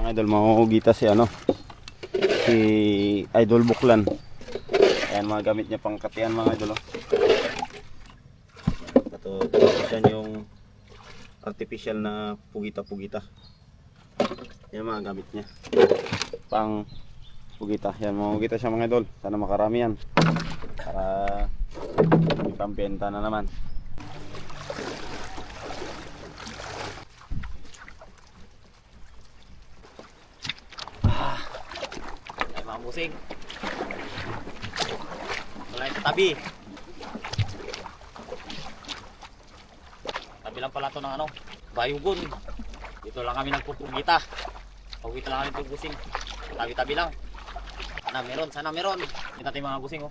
Mga idol, mangungugita si si Idol Buklan. Ayan mga gamit niya pang katian mga idol. Ito yan yung artificial na pugita-pugita. Yan mga gamit niya pang pugita. Yan, mangungugita siya mga idol. Sana makarami yan para may pambenta na naman. Mga busing. Wala yung tabi. Tabi lang pala ito ng bayugon. Dito lang kami nagpupugita. Pagwita lang kami itong busing. Tabi-tabi lang. Sana meron. Kita tayo mga busing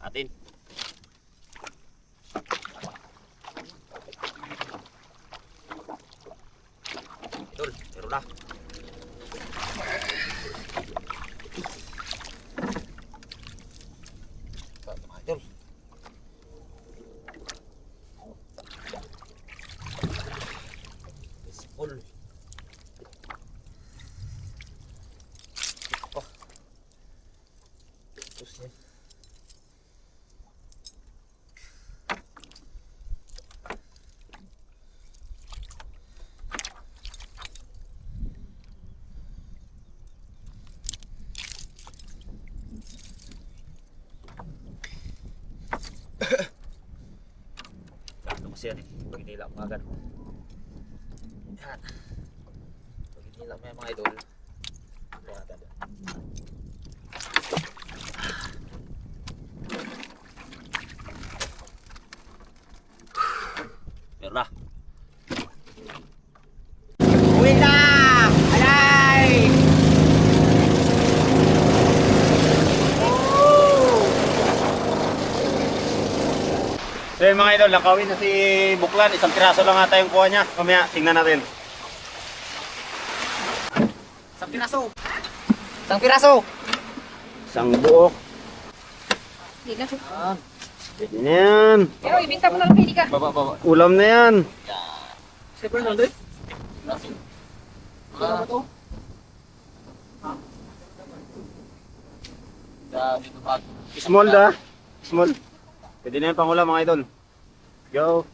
atin. Idol, meron na. Idol. It's full. Oh. Terus ya. Yan bagi nila mga ganun. Yan bagi nila mga idol. Meron na. Uwi na! Alay! So yun mga idol, nakawin na si Buklan. Isang piraso lang ata yung kuha niya. Mamaya, tingnan natin. Isang piraso! Isang piraso! Isang buok. Hindi na. Pwede na yan. Pero ibinta mo na lang, hindi ka. Baba. Ulam na yan. Siyempre nandun? Wala ba ito? Small da. Small. Pwede na yan pang ulam mga idol. Go.